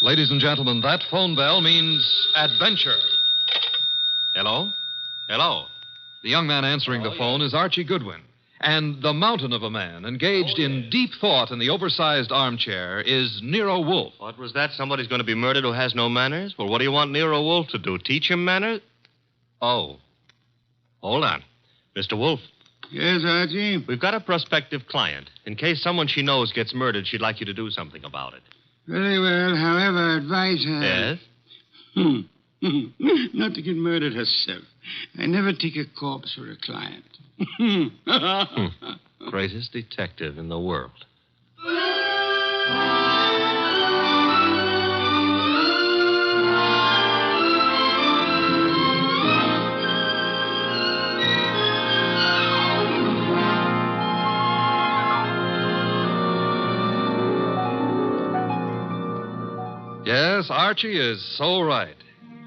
Ladies and gentlemen, that phone bell means adventure. Hello? Hello. The young man answering the phone is Archie Goodwin. And the mountain of a man engaged in deep thought in the oversized armchair is Nero Wolfe. What was that? Somebody's going to be murdered who has no manners? Well, what do you want Nero Wolfe to do? Teach him manners? Oh. Hold on. Mr. Wolfe. Yes, Archie? We've got a prospective client. In case someone she knows gets murdered, she'd like you to do something about it. Very well. However, advise her. Yes? Not to get murdered herself. I never take a corpse for a client. Greatest detective in the world. Yes, Archie is so right.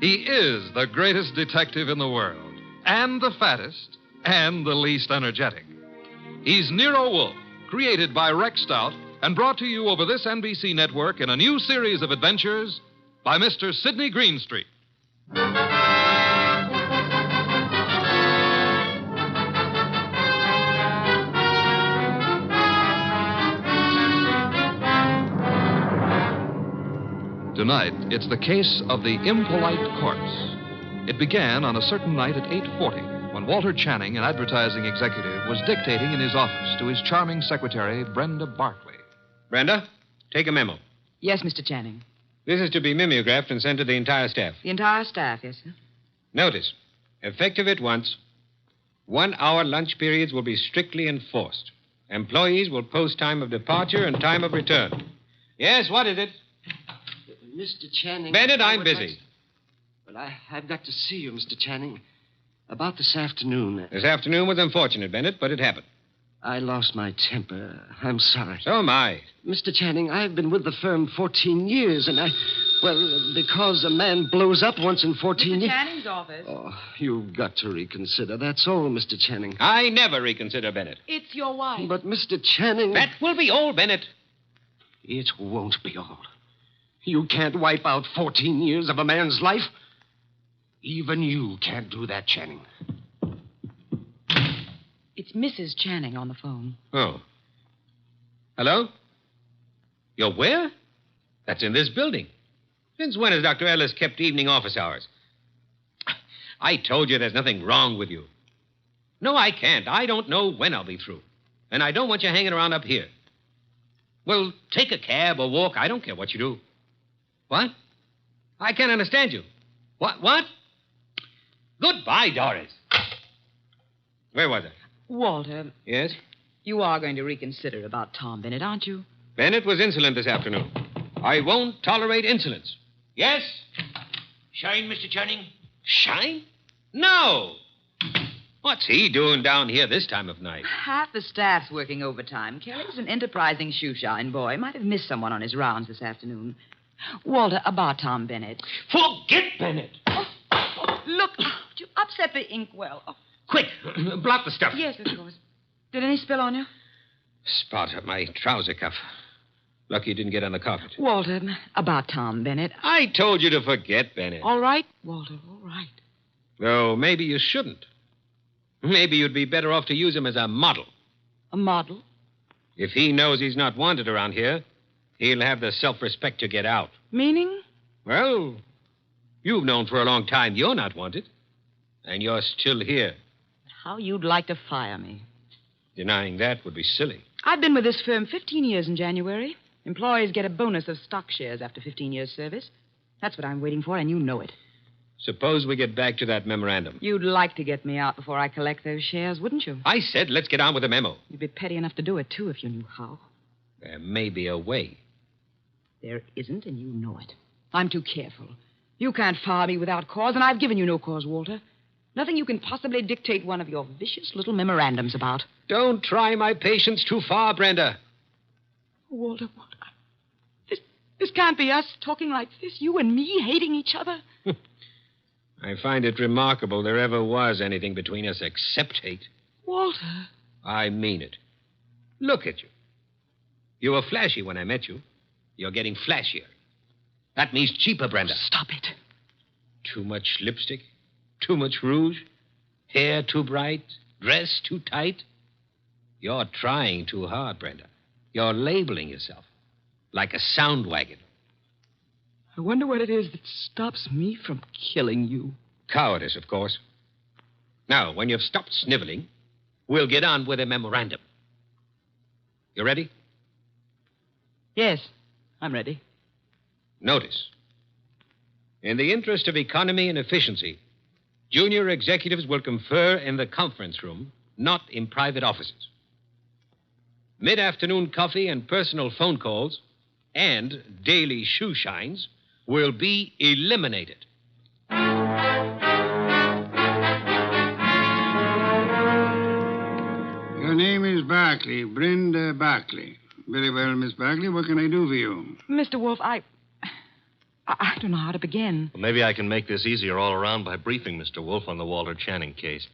He is the greatest detective in the world, and the fattest, and the least energetic. He's Nero Wolfe, created by Rex Stout and brought to you over this NBC network in a new series of adventures by Mr. Sydney Greenstreet. Tonight, it's the case of the Impolite Corpse. It began on a certain night at 8:40 when Walter Channing, an advertising executive, was dictating in his office to his charming secretary, Brenda Barkley. Brenda, take a memo. Yes, Mr. Channing. This is to be mimeographed and sent to the entire staff. The entire staff, yes, sir. Notice, effective at once, 1 hour lunch periods will be strictly enforced. Employees will post time of departure and time of return. Yes, what is it? Mr. Channing. Bennett, I'm busy. Well, I've got to see you, Mr. Channing. About this afternoon. This afternoon was unfortunate, Bennett, but it happened. I lost my temper. I'm sorry. So am I. Mr. Channing, I've been with the firm 14 years, and because a man blows up once in 14 years... Mr. Channing's office. Oh, you've got to reconsider. That's all, Mr. Channing. I never reconsider, Bennett. It's your wife. But, Mr. Channing... That will be all, Bennett. It won't be all. You can't wipe out 14 years of a man's life. Even you can't do that, Channing. It's Mrs. Channing on the phone. Oh. Hello? You're where? That's in this building. Since when has Dr. Ellis kept evening office hours? I told you there's nothing wrong with you. No, I can't. I don't know when I'll be through. And I don't want you hanging around up here. Well, take a cab or walk. I don't care what you do. What? I can't understand you. What? Goodbye, Doris. Where was I? Walter. Yes? You are going to reconsider about Tom Bennett, aren't you? Bennett was insolent this afternoon. I won't tolerate insolence. Yes? Shine, Mr. Channing? Shine? No. What's he doing down here this time of night? Half the staff's working overtime. Kelly's an enterprising shoeshine boy. Might have missed someone on his rounds this afternoon. Walter, about Tom Bennett. Forget Bennett. Oh, look, you upset the inkwell. Oh. Quick, blot the stuff. Yes, of course. Did any spill on you? Spot at my trouser cuff. Lucky it didn't get on the carpet. Walter, about Tom Bennett. I told you to forget Bennett. All right, Walter, all right. Though maybe you shouldn't. Maybe you'd be better off to use him as a model. A model? If he knows he's not wanted around here, he'll have the self-respect to get out. Meaning? Well, you've known for a long time you're not wanted. And you're still here. How you'd like to fire me. Denying that would be silly. I've been with this firm 15 years in January. Employees get a bonus of stock shares after 15 years' service. That's what I'm waiting for, and you know it. Suppose we get back to that memorandum. You'd like to get me out before I collect those shares, wouldn't you? I said let's get on with the memo. You'd be petty enough to do it, too, if you knew how. There may be a way. There isn't, and you know it. I'm too careful. You can't fire me without cause, and I've given you no cause, Walter. Nothing you can possibly dictate one of your vicious little memorandums about. Don't try my patience too far, Brenda. Walter, what? This can't be us talking like this, you and me hating each other. I find it remarkable there ever was anything between us except hate. Walter. I mean it. Look at you. You were flashy when I met you. You're getting flashier. That means cheaper, Brenda. Stop it. Too much lipstick? Too much rouge? Hair too bright? Dress too tight? You're trying too hard, Brenda. You're labeling yourself like a sound wagon. I wonder what it is that stops me from killing you. Cowardice, of course. Now, when you've stopped sniveling, we'll get on with a memorandum. You ready? Yes, I'm ready. Notice. In the interest of economy and efficiency, junior executives will confer in the conference room, not in private offices. Mid-afternoon coffee and personal phone calls and daily shoe shines will be eliminated. Your name is Barkley, Brenda Barkley. Very well, Miss Barkley. What can I do for you? Mr. Wolfe, I don't know how to begin. Well, maybe I can make this easier all around by briefing Mr. Wolfe on the Walter Channing case.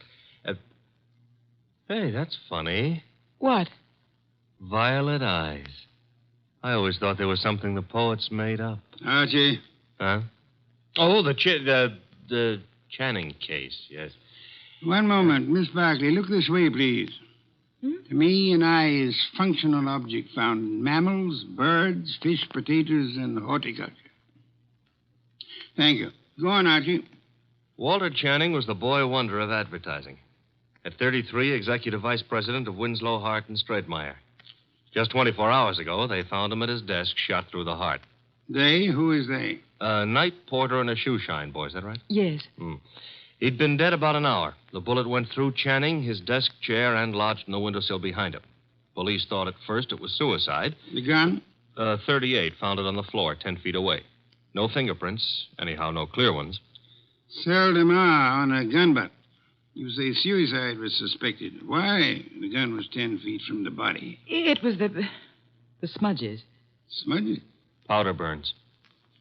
Hey, that's funny. What? Violet eyes. I always thought they were something the poets made up. Archie. Huh? Oh, the Channing case, yes. One moment. Miss Barkley, look this way, please. To me, an eye is functional object found in mammals, birds, fish, potatoes, and horticulture. Thank you. Go on, Archie. Walter Channing was the boy wonder of advertising. At 33, executive vice president of Winslow, Hart, and Straightmeyer. Just 24 hours ago, they found him at his desk, shot through the heart. They? Who is they? A night porter and a shoe shine boy, is that right? Yes. He'd been dead about an hour. The bullet went through Channing, his desk chair, and lodged in the windowsill behind him. Police thought at first it was suicide. The gun? 38, found it on the floor, 10 feet away. No fingerprints, anyhow, no clear ones. Seldom are on a gun butt. You say suicide was suspected. Why? The gun was 10 feet from the body. It was the smudges. Smudges? Powder burns.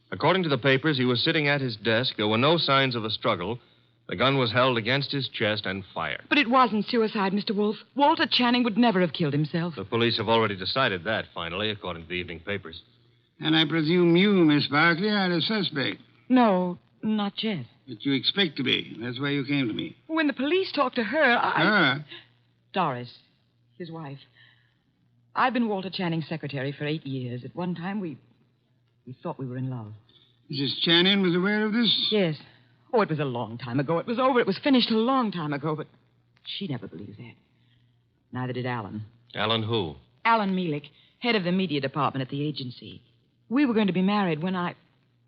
According to the papers, he was sitting at his desk. There were no signs of a struggle. The gun was held against his chest and fired. But it wasn't suicide, Mr. Wolfe. Walter Channing would never have killed himself. The police have already decided that, finally, according to the evening papers. And I presume you, Miss Barkley, are the suspect. No, not yet. But you expect to be. That's why you came to me. When the police talked to her, Her? Doris, his wife. I've been Walter Channing's secretary for 8 years. At one time, we thought we were in love. Mrs. Channing was aware of this? Yes. Oh, it was a long time ago. It was over. It was finished a long time ago, but she never believed that. Neither did Alan. Alan who? Alan Mielik, head of the media department at the agency. We were going to be married when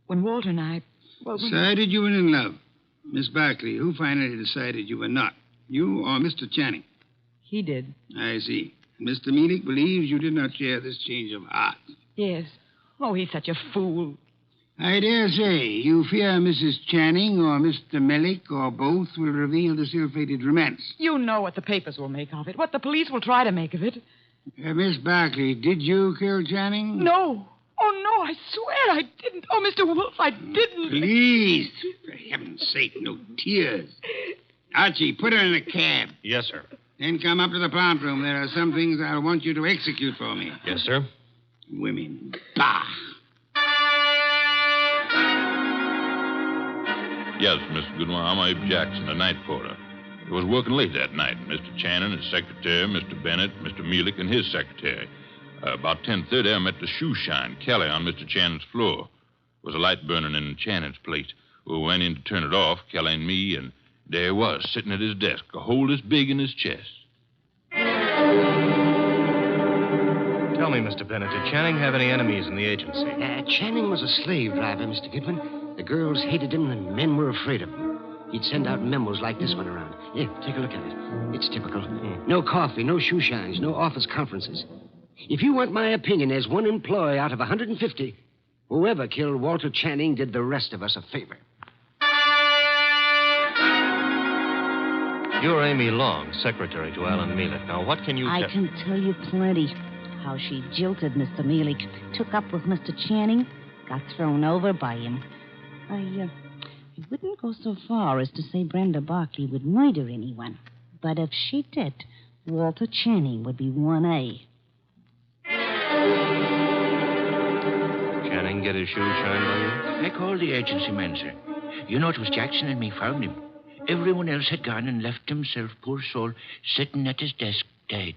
Walter and I... Well, Decided you were in love. Miss Barkley, who finally decided you were not? You or Mr. Channing? He did. I see. Mr. Mielik believes you did not share this change of heart. Yes. Oh, he's such a fool. I dare say you fear Mrs. Channing or Mr. Mielik or both will reveal the ill-fated romance. You know what the papers will make of it, what the police will try to make of it. Miss Barkley, did you kill Channing? No. Oh, no, I swear I didn't. Oh, Mr. Wolfe, I didn't. Please, for heaven's sake, no tears. Archie, put her in a cab. Yes, sir. Then come up to the plant room. There are some things I'll want you to execute for me. Yes, sir. Women. Bah! Yes, Mr. Goodwin, I'm Abe Jackson, the night porter. I was working late that night. Mr. Channing, his secretary, Mr. Bennett, Mr. Mielik, and his secretary. About 10:30, I met the shoe shine, Kelly, on Mr. Channing's floor. There was a light burning in Channing's plate. We went in to turn it off, Kelly and me, and there he was, sitting at his desk, a hole this big in his chest. Tell me, Mr. Bennett, did Channing have any enemies in the agency? Channing was a slave driver, Mr. Goodwin. The girls hated him, and the men were afraid of him. He'd send out memos like this one around. Here, take a look at it. It's typical. No coffee, no shoe shines, no office conferences. If you want my opinion, as one employee out of 150, whoever killed Walter Channing did the rest of us a favor. You're Amy Long, secretary to Alan Mielik. Now, what can you I can tell you plenty. How she jilted Mr. Mielik, took up with Mr. Channing, got thrown over by him. I wouldn't go so far as to say Brenda Barkley would murder anyone. But if she did, Walter Channing would be 1A. Channing Channing get his shoes shined by you? I called the agency man, sir. You know, it was Jackson and me found him. Everyone else had gone and left himself, poor soul, sitting at his desk, dead.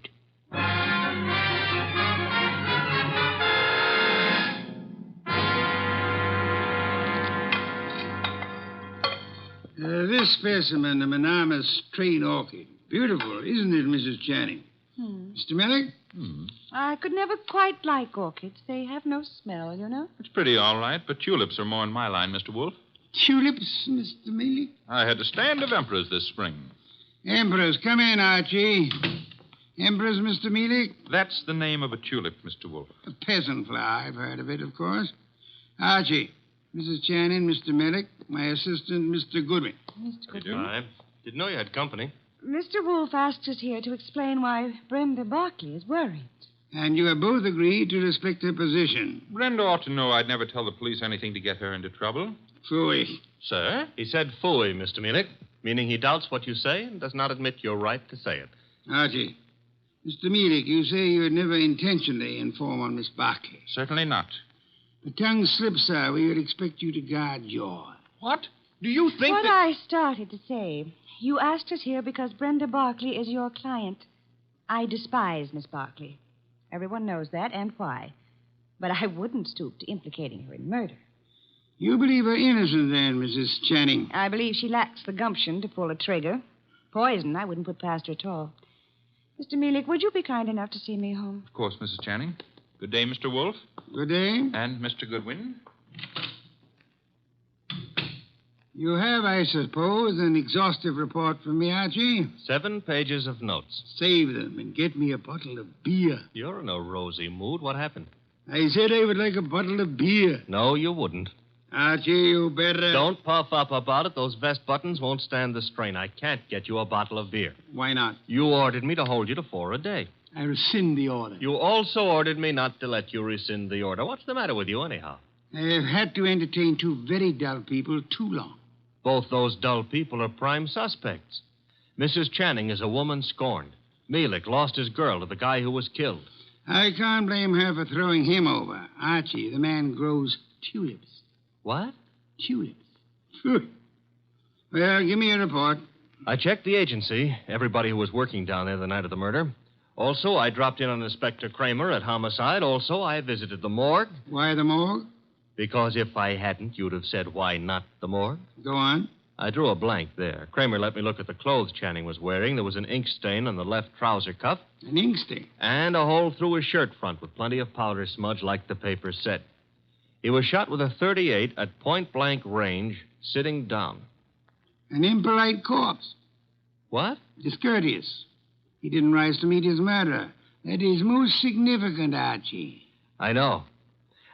This specimen, a monogamous straight orchid. Beautiful, isn't it, Mrs. Channing? Mr. Millick? I could never quite like orchids. They have no smell, you know. It's pretty all right, but tulips are more in my line, Mr. Wolfe. Tulips, Mr. Millick? I had a stand of emperors this spring. Emperors, come in, Archie. Emperors, Mr. Millick? That's the name of a tulip, Mr. Wolfe. A peasant flower. I've heard of it, of course. Archie, Mrs. Channing, Mr. Millick, my assistant, Mr. Goodwin. Mr. Goodwin. I didn't know you had company. Mr. Wolfe asked us here to explain why Brenda Barkley is worried. And you have both agreed to respect her position. Brenda ought to know I'd never tell the police anything to get her into trouble. Phooey. Sir? He said phooey, Mr. Munich, meaning he doubts what you say and does not admit your right to say it. Archie, Mr. Millick, you say you would never intentionally inform on Miss Barkley. Certainly not. The tongue slips, sir. We would expect you to guard your... What? Do you think What that... I started to say. You asked us here because Brenda Barkley is your client. I despise Miss Barkley. Everyone knows that, and why. But I wouldn't stoop to implicating her in murder. You believe her innocent, then, Mrs. Channing? I believe she lacks the gumption to pull a trigger. Poison, I wouldn't put past her at all. Mr. Mealy, would you be kind enough to see me home? Of course, Mrs. Channing. Good day, Mr. Wolfe. Good day. And Mr. Goodwin. You have, I suppose, an exhaustive report from me, Archie? 7 pages of notes. Save them and get me a bottle of beer. You're in a rosy mood. What happened? I said I would like a bottle of beer. No, you wouldn't. Archie, you better... Don't puff up about it. Those vest buttons won't stand the strain. I can't get you a bottle of beer. Why not? You ordered me to hold you to 4 a day. I rescind the order. You also ordered me not to let you rescind the order. What's the matter with you, anyhow? I have had to entertain 2 very dull people too long. Both those dull people are prime suspects. Mrs. Channing is a woman scorned. Mealich lost his girl to the guy who was killed. I can't blame her for throwing him over. Archie, the man grows tulips. What? Tulips. Well, give me a report. I checked the agency, everybody who was working down there the night of the murder. Also, I dropped in on Inspector Kramer at homicide. Also, I visited the morgue. Why the morgue? Because if I hadn't, you'd have said, why not the morgue? Go on. I drew a blank there. Kramer let me look at the clothes Channing was wearing. There was an ink stain on the left trouser cuff. An ink stain? And a hole through his shirt front with plenty of powder smudge like the paper said. He was shot with a .38 at point-blank range, sitting down. An impolite corpse. What? Discourteous. He didn't rise to meet his murderer. That is most significant, Archie. I know.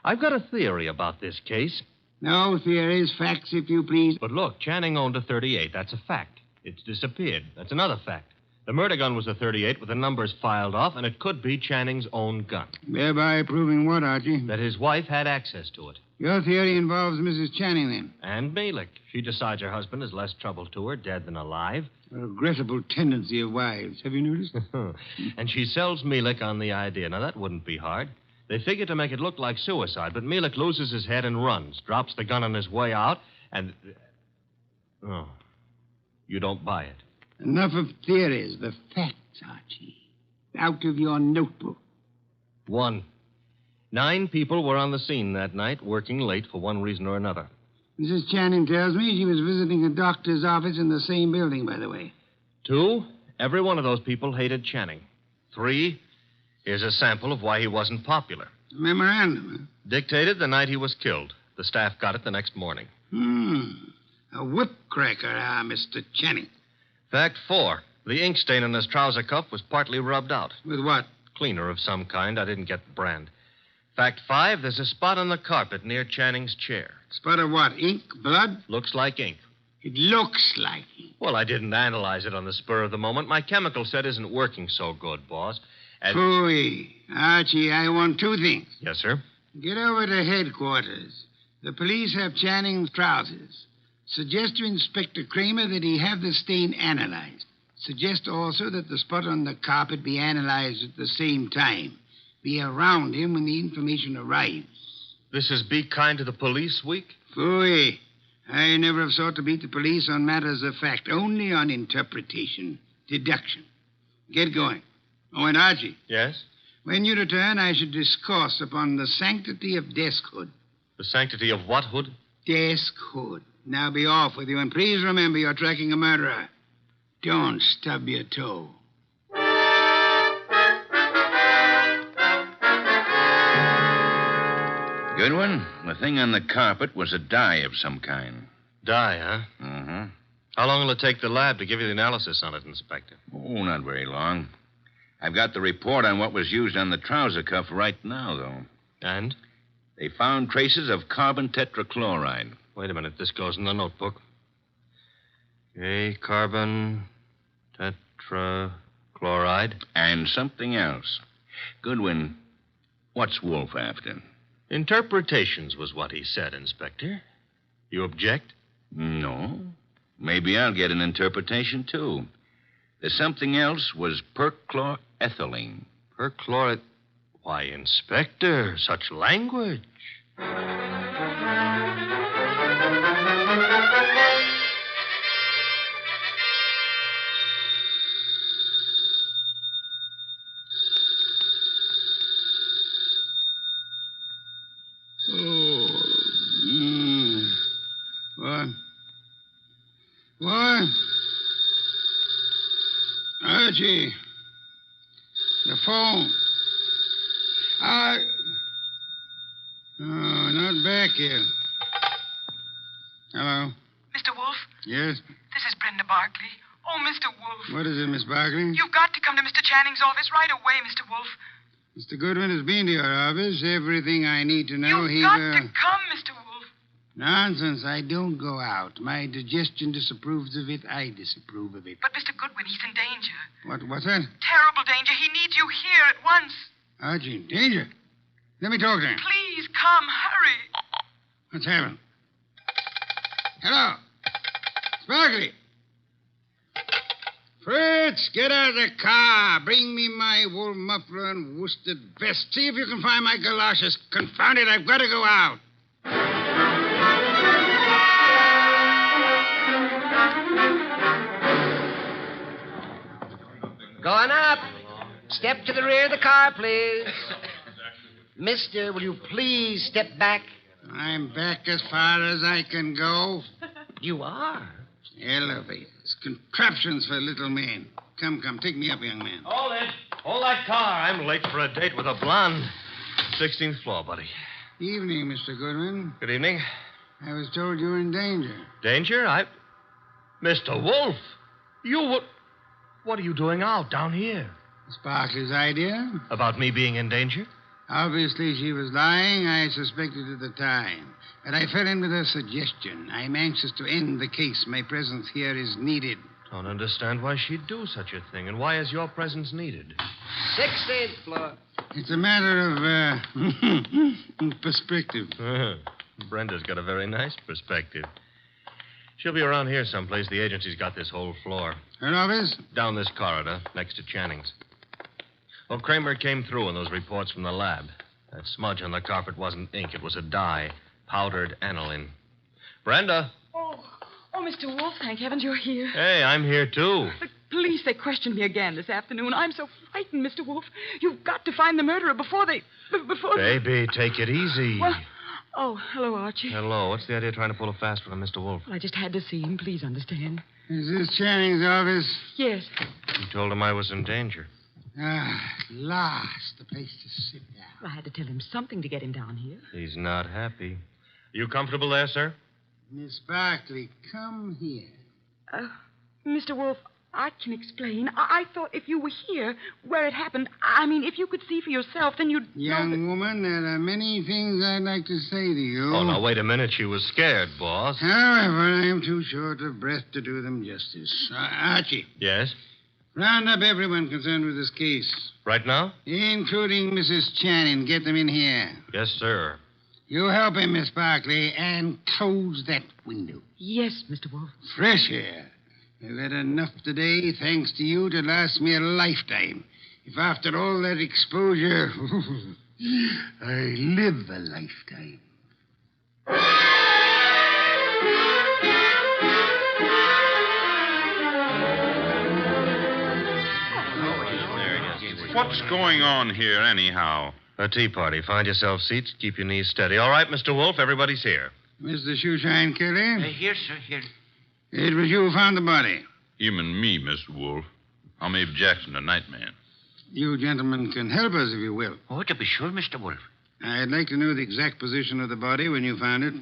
I've got a theory about this case. No theories, facts, if you please. But look, Channing owned a .38. That's a fact. It's disappeared. That's another fact. The murder gun was a .38 with the numbers filed off, and it could be Channing's own gun. Thereby proving what, Archie? That his wife had access to it. Your theory involves Mrs. Channing, then? And Mealich. She decides her husband is less trouble to her, dead than alive. A regrettable tendency of wives. Have you noticed? And she sells Mealich on the idea. Now, that wouldn't be hard. They figure to make it look like suicide, but Mealich loses his head and runs, drops the gun on his way out, and... Oh, you don't buy it. Enough of theories. The facts, Archie. Out of your notebook. 1. 9 people were on the scene that night, working late for one reason or another. Mrs. Channing tells me she was visiting a doctor's office in the same building, by the way. 2, every one of those people hated Channing. 3, here's a sample of why he wasn't popular. Memorandum. Dictated the night he was killed. The staff got it the next morning. A whip cracker, Mr. Channing. Fact 4, the ink stain on his trouser cuff was partly rubbed out. With what? Cleaner of some kind. I didn't get the brand. Fact 5, there's a spot on the carpet near Channing's chair. Spot of what? Ink? Blood? Looks like ink. It looks like ink. Well, I didn't analyze it on the spur of the moment. My chemical set isn't working so good, boss. Phooey. Archie, I want 2 things. Yes, sir? Get over to headquarters. The police have Channing's trousers. Suggest to Inspector Kramer that he have the stain analyzed. Suggest also that the spot on the carpet be analyzed at the same time. Be around him when the information arrives. This is Be Kind to the Police Week? Phooey. I never have sought to beat the police on matters of fact, only on interpretation, deduction. Get going. Oh, and Archie. Yes? When you return, I should discourse upon the sanctity of deskhood. The sanctity of what hood? Deskhood. Now be off with you, and please remember you're tracking a murderer. Don't stub your toe. Goodwin, the thing on the carpet was a dye of some kind. Dye, huh? Mm-hmm. How long will it take the lab to give you the analysis on it, Inspector? Oh, not very long. I've got the report on what was used on the trouser cuff right now, though. And? They found traces of carbon tetrachloride. Wait a minute. This goes in the notebook. Okay, carbon tetrachloride. And something else. Goodwin, what's Wolfe after? Interpretations was what he said, Inspector. You object? No. Maybe I'll get an interpretation, too. The something else was perchlorethylene. Perchloreth... Why, Inspector, such language. What? Archie. The phone. Oh, not back yet. Hello? Mr. Wolfe? Yes? This is Brenda Barkley. Oh, Mr. Wolfe. What is it, Miss Barkley? You've got to come to Mr. Channing's office right away, Mr. Wolfe. Mr. Goodwin has been to your office. Everything I need to know. You've got to come, Mr. Wolfe. Nonsense. I don't go out. My digestion disapproves of it. I disapprove of it. But, Mr. Goodwin, he's in danger. What's that? Terrible danger. He needs you here at once. Archie, danger. Let me talk to him. Please come. Hurry. What's happened? Hello. Sparkly. Fritz, get out of the car. Bring me my wool muffler and worsted vest. See if you can find my galoshes. Confound it, I've got to go out. Going up. Step to the rear of the car, please. Mister, will you please step back? I'm back as far as I can go. You are? Elevators, contraptions for little men. Come, take me up, young man. Hold it. Hold that car. I'm late for a date with a blonde. 16th floor, buddy. Evening, Mr. Goodwin. Good evening. I was told you were in danger. Danger? Mr. Wolfe, what are you doing out down here? Sparkley's idea. About me being in danger? Obviously, she was lying. I suspected at the time. But I fell in with her suggestion. I'm anxious to end the case. My presence here is needed. Don't understand why she'd do such a thing, and why is your presence needed? 16th floor. It's a matter of, perspective. Brenda's got a very nice perspective. She'll be around here someplace. The agency's got this whole floor. Her office? Down this corridor, next to Channing's. Well, Kramer came through on those reports from the lab. That smudge on the carpet wasn't ink. It was a dye. Powdered aniline. Brenda. Oh, Mr. Wolfe, thank heavens you're here. Hey, I'm here, too. The police, they questioned me again this afternoon. I'm so frightened, Mr. Wolfe. You've got to find the murderer before they... Baby, take it easy. Well, hello, Archie. Hello. What's the idea of trying to pull a fast one on Mr. Wolfe? Well, I just had to see him. Please understand. Is this Channing's office? Yes. You told him I was in danger. At last, the place to sit down. Well, I had to tell him something to get him down here. He's not happy. Are you comfortable there, sir? Miss Barkley, come here. Mr. Wolfe, I can explain. I thought if you were here, where it happened, I mean, if you could see for yourself, then you'd Young woman, there are many things I'd like to say to you. Oh, now, wait a minute. She was scared, boss. However, I am too short of breath to do them justice. Archie. Yes? Round up everyone concerned with this case. Right now? Including Mrs. Channing. Get them in here. Yes, sir. You help him, Miss Barkley, and close that window. Yes, Mr. Wolfe. Fresh air. I've had enough today, thanks to you, to last me a lifetime. If after all that exposure... I live a lifetime. What's going on here, anyhow? A tea party. Find yourself seats. Keep your knees steady. All right, Mr. Wolfe, everybody's here. Mr. Shoeshine Kelly? Here, sir, here. It was you who found the body. Him and me, Mr. Wolfe. I'm Abe Jackson, the night man. You gentlemen can help us if you will. Oh, to be sure, Mr. Wolfe. I'd like to know the exact position of the body when you found it.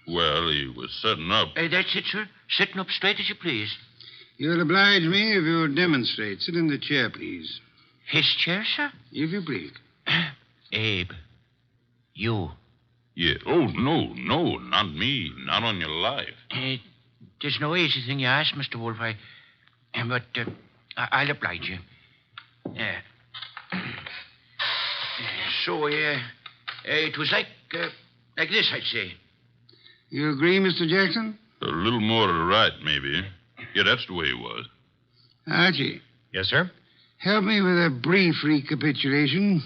Well, he was setting up. That's it, sir. Sitting up straight as you please. You'll oblige me if you'll demonstrate. Sit in the chair, please. His chair, sir? If you please. Abe, you. Yeah. Oh, no, not me. Not on your life. There's no easy thing you ask, Mr. Wolfe. But I'll oblige you. So, it was like this, I'd say. You agree, Mr. Jackson? A little more to the right, maybe. Yeah, that's the way it was. Archie, Yes, sir? help me with a brief recapitulation.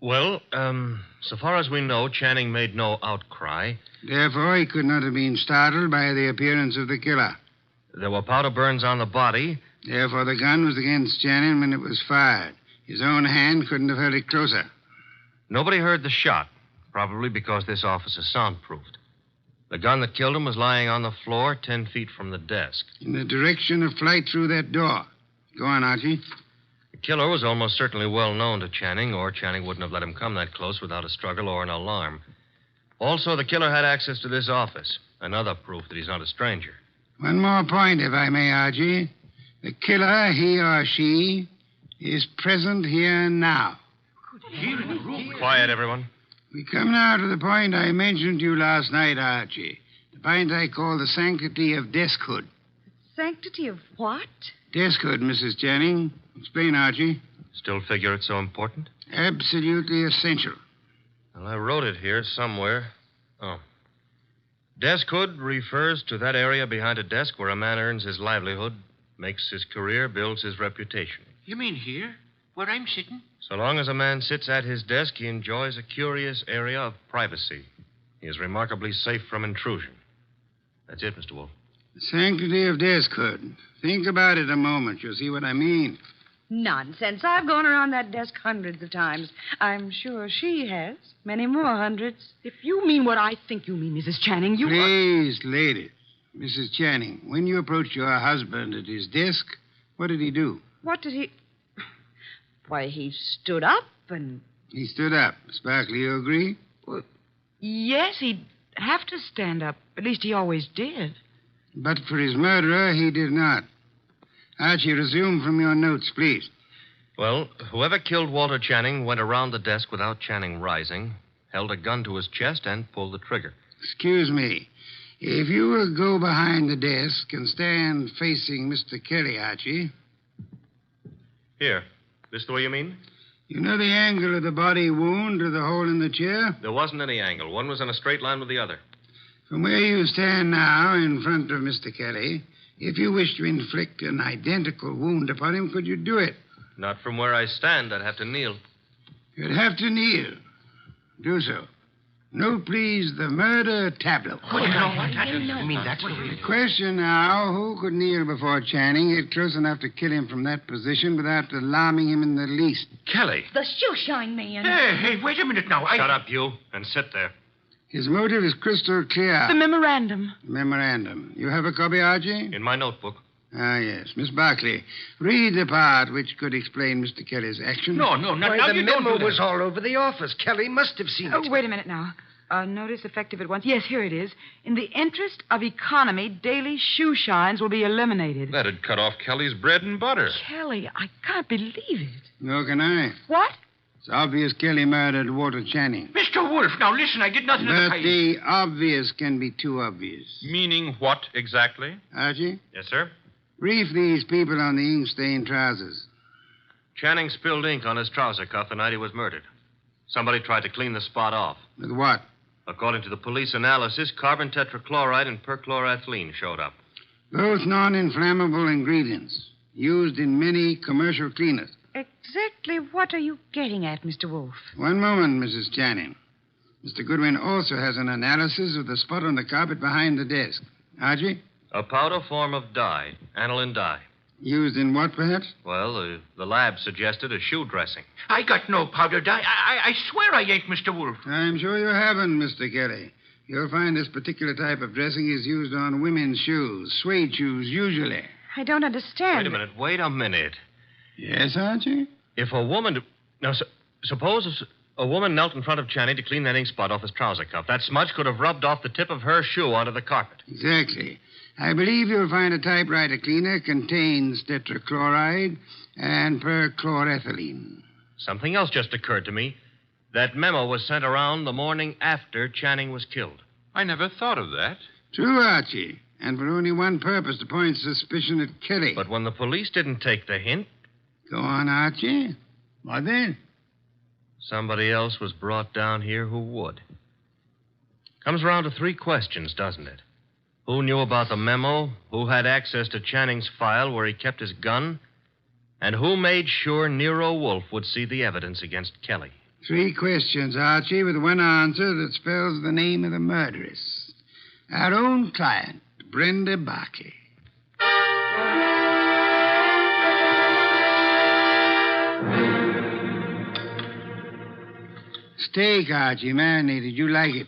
Well, so far as we know, Channing made no outcry. Therefore, he could not have been startled by the appearance of the killer. There were powder burns on the body. Therefore, the gun was against Channing when it was fired. His own hand couldn't have held it closer. Nobody heard the shot, probably because this office is soundproofed. The gun that killed him was lying on the floor 10 feet from the desk. In the direction of flight through that door. Go on, Archie. The killer was almost certainly well known to Channing, or Channing wouldn't have let him come that close without a struggle or an alarm. Also, the killer had access to this office, another proof that he's not a stranger. One more point, if I may, Archie. The killer, he or she, is present here and now. Quiet, everyone. We come now to the point I mentioned to you last night, Archie. The point I call the sanctity of deskhood. Sanctity of what? Deskhood, Mrs. Channing. Explain, Archie. Still figure it's so important? Absolutely essential. Well, I wrote it here somewhere. Oh. Deskhood refers to that area behind a desk where a man earns his livelihood, makes his career, builds his reputation. You mean here, where I'm sitting? So long as a man sits at his desk, he enjoys a curious area of privacy. He is remarkably safe from intrusion. That's it, Mr. Wolfe. The sanctity of deskhood. Think about it a moment. You'll see what I mean. Nonsense. I've gone around that desk hundreds of times. I'm sure she has. Many more hundreds. If you mean what I think you mean, Mrs. Channing, you... Please, ladies. Mrs. Channing, when you approached your husband at his desk, what did he do? What did he... Why, he stood up and... He stood up. Sparkley, you agree? Well, yes, he'd have to stand up. At least he always did. But for his murderer, he did not. Archie, resume from your notes, please. Well, whoever killed Walter Channing went around the desk without Channing rising, held a gun to his chest, and pulled the trigger. Excuse me. If you will go behind the desk and stand facing Mr. Kelly, Archie. Here. This the way you mean? You know the angle of the body wound to the hole in the chair? There wasn't any angle. One was in a straight line with the other. From where you stand now in front of Mr. Kelly, if you wish to inflict an identical wound upon him, could you do it? Not from where I stand. I'd have to kneel. You'd have to kneel. Do so. Note, please, the murder tableau. You mean that's what The question now, who could kneel before Channing, get close enough to kill him from that position without alarming him in the least? Kelly. The shoeshine man. Hey, wait a minute now. Shut up, you, and sit there. His motive is crystal clear. The memorandum. Memorandum. You have a copy, Archie? In my notebook. Ah, yes. Miss Barclay, read the part which could explain Mr. Kelly's action. No, Why, now the you don't memo do that. was all over the office. Kelly must have seen Oh, it. wait a minute now. Notice effective at once. Yes, here it is. In the interest of economy, daily shoe shines will be eliminated. That'd cut off Kelly's bread and butter. Kelly, I can't believe it. Nor can I. What? It's obvious Kelly murdered Walter Channing. Mr. Wolfe, now listen, I did nothing of the But kind. the obvious can be too obvious. Meaning what exactly? Archie, Yes, sir? brief these people on the ink-stained trousers. Channing spilled ink on his trouser cuff the night he was murdered. Somebody tried to clean the spot off. With what? According to the police analysis, carbon tetrachloride and perchloroethylene showed up. Both non-inflammable ingredients used in many commercial cleaners. Exactly what are you getting at, Mr. Wolfe? One moment, Mrs. Channing. Mr. Goodwin also has an analysis of the spot on the carpet behind the desk. Archie? A powder form of dye, aniline dye. Used in what, perhaps? Well, the lab suggested a shoe dressing. I got no powder dye. I swear I ain't, Mr. Wolfe. I'm sure you haven't, Mr. Kelly. You'll find this particular type of dressing is used on women's shoes, suede shoes, usually. I don't understand. Wait a minute. Yes, Archie? If a woman... Now, suppose a woman knelt in front of Channing to clean that ink spot off his trouser cuff. That smudge could have rubbed off the tip of her shoe onto the carpet. Exactly. I believe you'll find a typewriter cleaner contains tetrachloride and perchlorethylene. Something else just occurred to me. That memo was sent around the morning after Channing was killed. I never thought of that. True, Archie. And for only one purpose, to point suspicion at Kelly. But when the police didn't take the hint... Go on, Archie. What then? Somebody else was brought down here who would. Comes around to 3 questions, doesn't it? Who knew about the memo? Who had access to Channing's file where he kept his gun? And who made sure Nero Wolfe would see the evidence against Kelly? 3 questions, Archie, with one answer that spells the name of the murderess. Our own client, Brenda Barkley. Steak, Archie, marinated. You like it?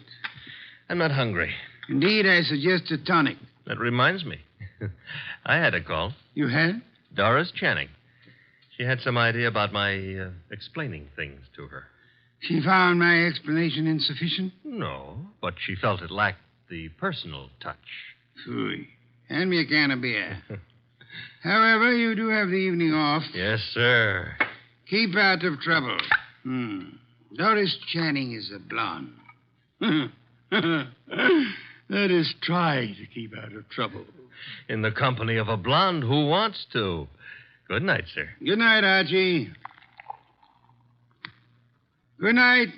I'm not hungry. Indeed, I suggest a tonic. That reminds me. I had a call. You had? Doris Channing. She had some idea about my explaining things to her. She found my explanation insufficient? No, but she felt it lacked the personal touch. Phooey. Hand me a can of beer. However, you do have the evening off. Yes, sir. Keep out of trouble. Doris Channing is a blonde. That is, try to keep out of trouble. In the company of a blonde who wants to. Good night, sir. Good night, Archie. Good night.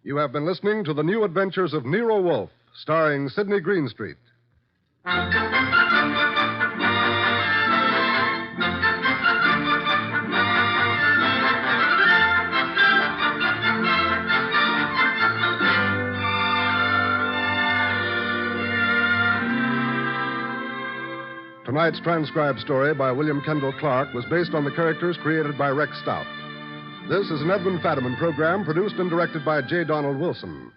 You have been listening to The New Adventures of Nero Wolfe, starring Sydney Greenstreet. Tonight's transcribed story by William Kendall Clark was based on the characters created by Rex Stout. This is an Edwin Fadiman program produced and directed by J. Donald Wilson.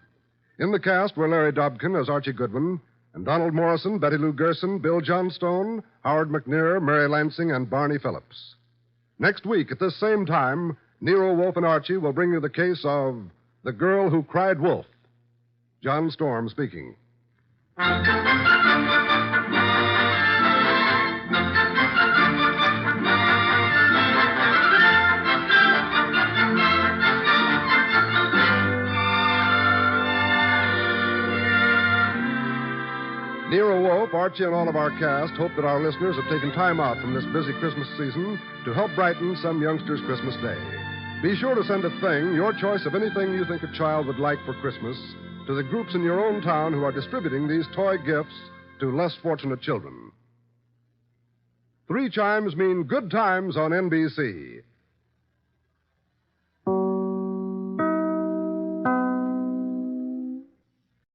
In the cast were Larry Dobkin as Archie Goodwin, and Donald Morrison, Betty Lou Gerson, Bill Johnstone, Howard McNear, Mary Lansing, and Barney Phillips. Next week, at this same time, Nero Wolfe and Archie will bring you the case of The Girl Who Cried Wolf. John Storm speaking. Nero Wolfe, Archie, and all of our cast hope that our listeners have taken time out from this busy Christmas season to help brighten some youngster's Christmas day. Be sure to send a thing, your choice of anything you think a child would like for Christmas, to the groups in your own town who are distributing these toy gifts to less fortunate children. 3 chimes mean good times on NBC.